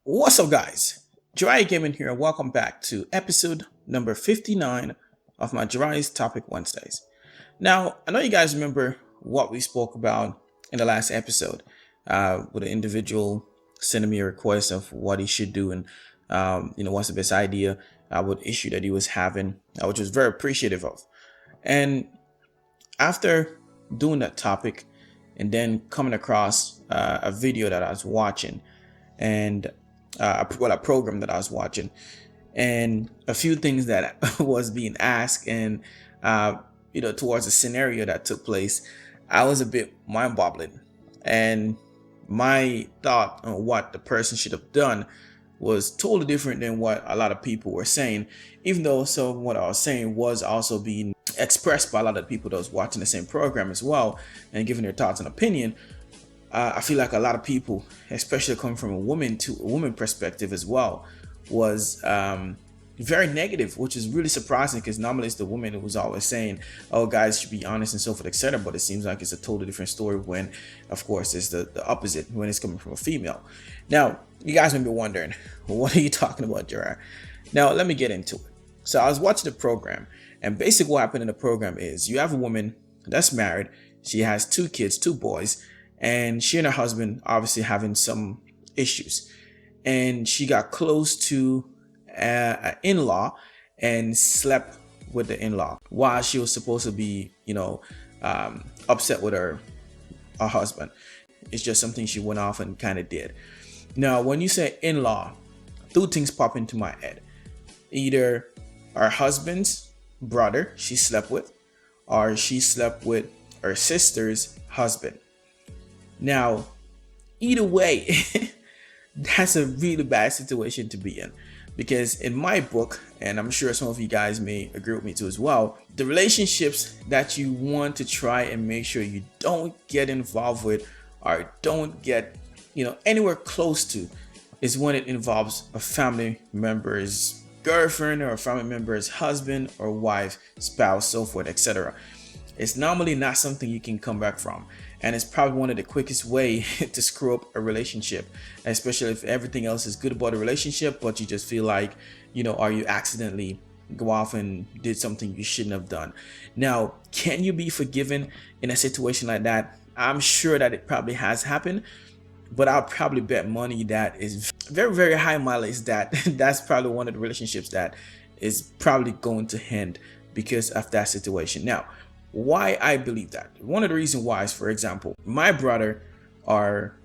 What's up, guys? JiraiyaGaming here, and welcome back to episode number 59 of my Jiraiya's Topic Wednesdays. Now, I know you guys remember what we spoke about in the last episode, with the individual sending me a request of what he should do and what's the best idea with the issue that he was having, which was very appreciative of. And after doing that topic and then coming across a video that I was watching and a program that I was watching, and a few things that was being asked, and towards the scenario that took place, I was a bit mind-boggling. And my thought on what the person should have done was totally different than what a lot of people were saying, even though some of what I was saying was also being expressed by a lot of people that was watching the same program as well and giving their thoughts and opinion. I feel like a lot of people, especially coming from a woman perspective as well, was very negative, which is really surprising because normally it's the woman who was always saying, "Oh, guys should be honest and so forth, etc." But it seems like it's a totally different story when, of course, it's the opposite when it's coming from a female. Now, you guys may be wondering, what are you talking about, Jiraiya? Now, let me get into it. So I was watching the program, and basically what happened in the program is you have a woman that's married. She has two kids, two boys, and she and her husband obviously having some issues. And she got close to an in-law and slept with the in-law while she was supposed to be, upset with her husband. It's just something she went off and kind of did. Now, when you say in-law, two things pop into my head. Either her husband's brother she slept with, or she slept with her sister's husband. Now, either way, that's a really bad situation to be in, because in my book, and I'm sure some of you guys may agree with me too as well, the relationships that you want to try and make sure you don't get involved with or don't get, anywhere close to, is when it involves a family member's girlfriend or a family member's husband or wife, spouse, so forth, etc. It's normally not something you can come back from, and it's probably one of the quickest way to screw up a relationship, especially if everything else is good about the relationship, but you just feel like, or you accidentally go off and did something you shouldn't have done. Now, can you be forgiven in a situation like that? I'm sure that it probably has happened, but I'll probably bet money that is very, very high mileage that that's probably one of the relationships that is probably going to end because of that situation. Now, why I believe that? One of the reasons why is, for example, my brother or,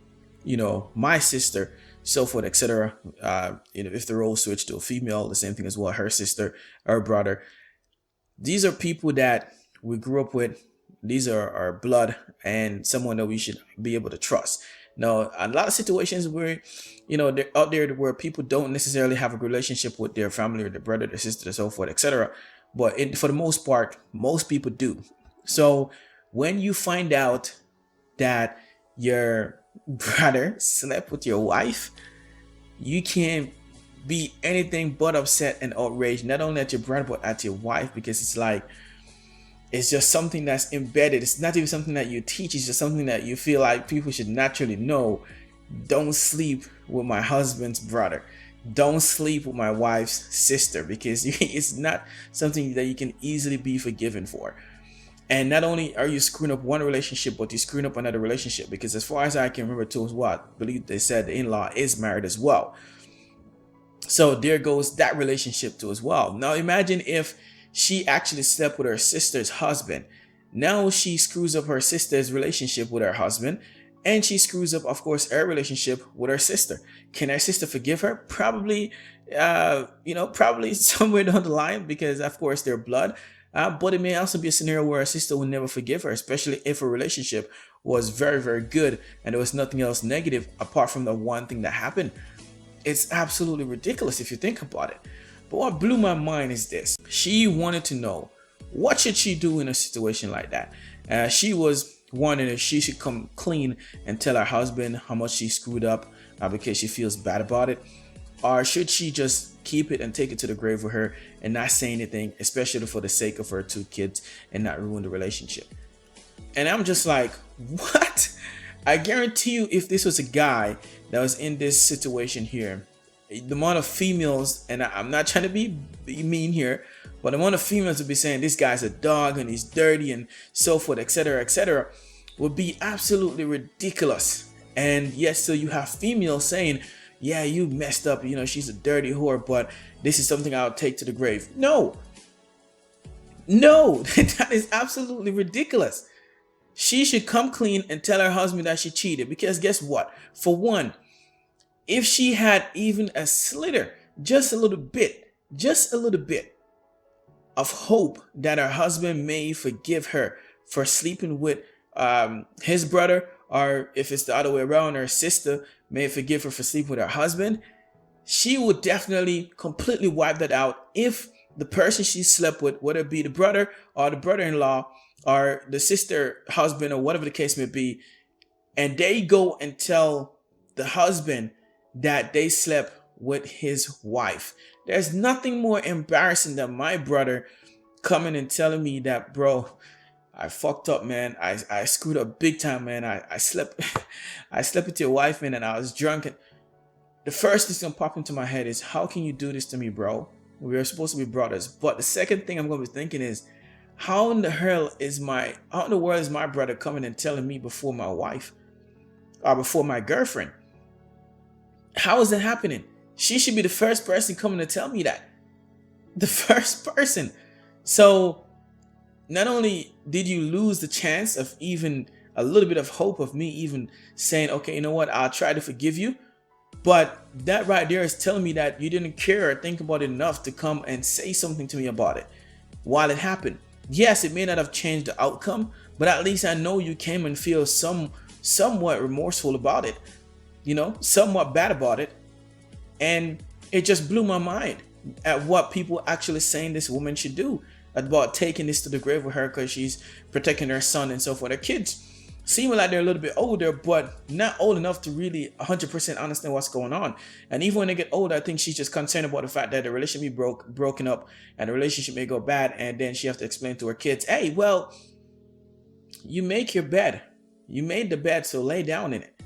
my sister, so forth, etc. If the role switched to a female, the same thing as well, her sister, her brother. These are people that we grew up with. These are our blood and someone that we should be able to trust. Now, a lot of situations where, they're out there where people don't necessarily have a relationship with their family or their brother, their sister, so forth, etc. But for the most part, most people do. So when you find out that your brother slept with your wife, you can't be anything but upset and outraged, not only at your brother, but at your wife, because it's like, it's just something that's embedded. It's not even something that you teach. It's just something that you feel like people should naturally know. Don't sleep with my husband's brother. Don't sleep with my wife's sister, because it's not something that you can easily be forgiven for. And not only are you screwing up one relationship, but you're screwing up another relationship, because as far as I can remember too as well, I believe they said the in-law is married as well. So there goes that relationship too as well. Now imagine if she actually slept with her sister's husband. Now she screws up her sister's relationship with her husband, and she screws up, of course, her relationship with her sister. Can her sister forgive her? Probably, probably somewhere down the line, because of course they're blood. But it may also be a scenario where her sister will never forgive her, especially if a relationship was very, very good and there was nothing else negative apart from the one thing that happened. It's absolutely ridiculous if you think about it. But what blew my mind is this. She wanted to know, what should she do in a situation like that? She was wondering if she should come clean and tell her husband how much she screwed up because she feels bad about it. Or should she just keep it and take it to the grave with her and not say anything, especially for the sake of her two kids, and not ruin the relationship? And I'm just like, what? I guarantee you, if this was a guy that was in this situation here, the amount of females, and I'm not trying to be mean here, but the amount of females would be saying this guy's a dog and he's dirty and so forth, etc., would be absolutely ridiculous. And yes, so you have females saying, yeah, you messed up, you know, she's a dirty whore, but this is something I'll take to the grave. No, that is absolutely ridiculous. She should come clean and tell her husband that she cheated, because guess what? For one, if she had even a slither, just a little bit of hope that her husband may forgive her for sleeping with his brother, or if it's the other way around, her sister may forgive her for sleeping with her husband, she would definitely completely wipe that out if the person she slept with, whether it be the brother or the brother-in-law or the sister husband or whatever the case may be, and they go and tell the husband that they slept with his wife. There's nothing more embarrassing than my brother coming and telling me that, bro, I fucked up, man. I screwed up big time, man. I slept I slept with your wife, man, and I was drunk. And the first thing that's gonna pop into my head is, how can you do this to me, bro? We are supposed to be brothers. But the second thing I'm gonna be thinking is, how in the world is my brother coming and telling me before my wife or before my girlfriend? How is that happening? She should be the first person coming to tell me that. The first person. So not only did you lose the chance of even a little bit of hope of me even saying, okay, you know what, I'll try to forgive you, but that right there is telling me that you didn't care or think about it enough to come and say something to me about it while it happened. Yes, it may not have changed the outcome, but at least I know you came and feel somewhat remorseful about it, you know, somewhat bad about it. And it just blew my mind at what people actually saying this woman should do, about taking this to the grave with her because she's protecting her son and so forth. Her kids seem like they're a little bit older, but not old enough to really 100% understand what's going on. And even when they get older, I think she's just concerned about the fact that the relationship be broken up and the relationship may go bad, and then she has to explain to her kids, hey, well, you make your bed. You made the bed, so lay down in it.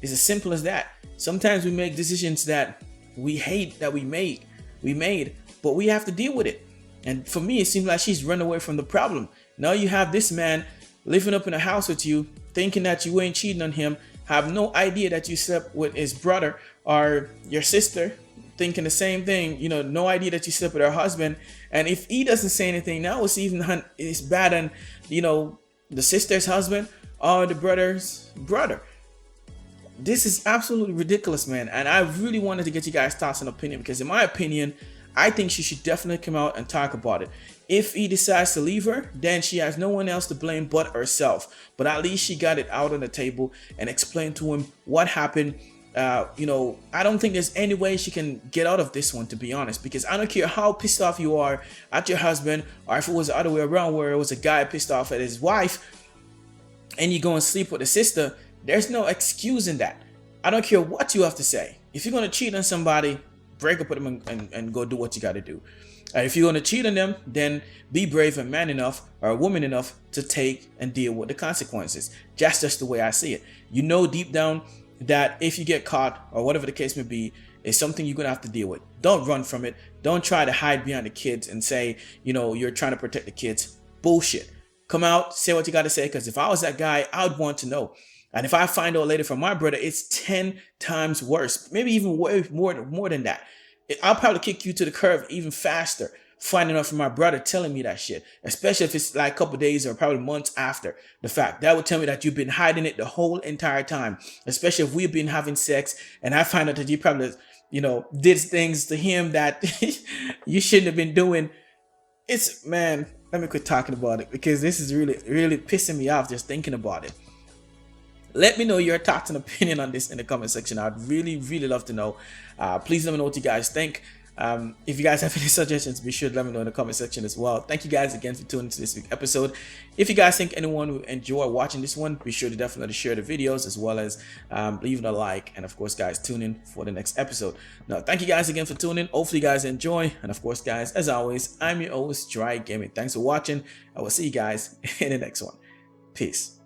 It's as simple as that. Sometimes we make decisions that we hate that we made, but we have to deal with it. And for me, it seems like she's run away from the problem. Now you have this man living up in a house with you, thinking that you ain't cheating on him, have no idea that you slept with his brother or your sister, thinking the same thing, you know, no idea that you slept with her husband. And if he doesn't say anything, now it's bad than, you know, the sister's husband or the brother's brother. This is absolutely ridiculous, man. And I really wanted to get you guys' thoughts and opinion, because in my opinion, I think she should definitely come out and talk about it. If he decides to leave her, then she has no one else to blame but herself. But at least she got it out on the table and explained to him what happened. You know, I don't think there's any way she can get out of this one, to be honest, because I don't care how pissed off you are at your husband, or if it was the other way around where it was a guy pissed off at his wife and you go and sleep with a sister, there's no excuse in that. I don't care what you have to say. If you're going to cheat on somebody, break up with them and go do what you got to do. And if you're going to cheat on them, then be brave and man enough or woman enough to take and deal with the consequences. That's just the way I see it. You know deep down that if you get caught or whatever the case may be, it's something you're going to have to deal with. Don't run from it. Don't try to hide behind the kids and say, you know, you're trying to protect the kids. Bullshit. Come out, say what you got to say, because if I was that guy, I would want to know. And if I find out later from my brother, it's 10 times worse, maybe even way more than that. I'll probably kick you to the curb even faster, finding out from my brother telling me that shit, especially if it's like a couple days or probably months after the fact. That would tell me that you've been hiding it the whole entire time, especially if we've been having sex and I find out that you probably, you know, did things to him that you shouldn't have been doing. It's, man, let me quit talking about it, because this is really pissing me off just thinking about it. Let me know your thoughts and opinion on this in the comment section. I'd really love to know. Please let me know what you guys think. If you guys have any suggestions, be sure to let me know in the comment section as well. Thank you guys again for tuning into this week's episode. If you guys think anyone will enjoy watching this one, be sure to definitely share the videos, as well as leaving a like. And of course, guys, tune in for the next episode. Now, thank you guys again for tuning in. Hopefully you guys enjoy. And of course, guys, as always, I'm your host, JiraiyaGaming. Thanks for watching. I will see you guys in the next one. Peace.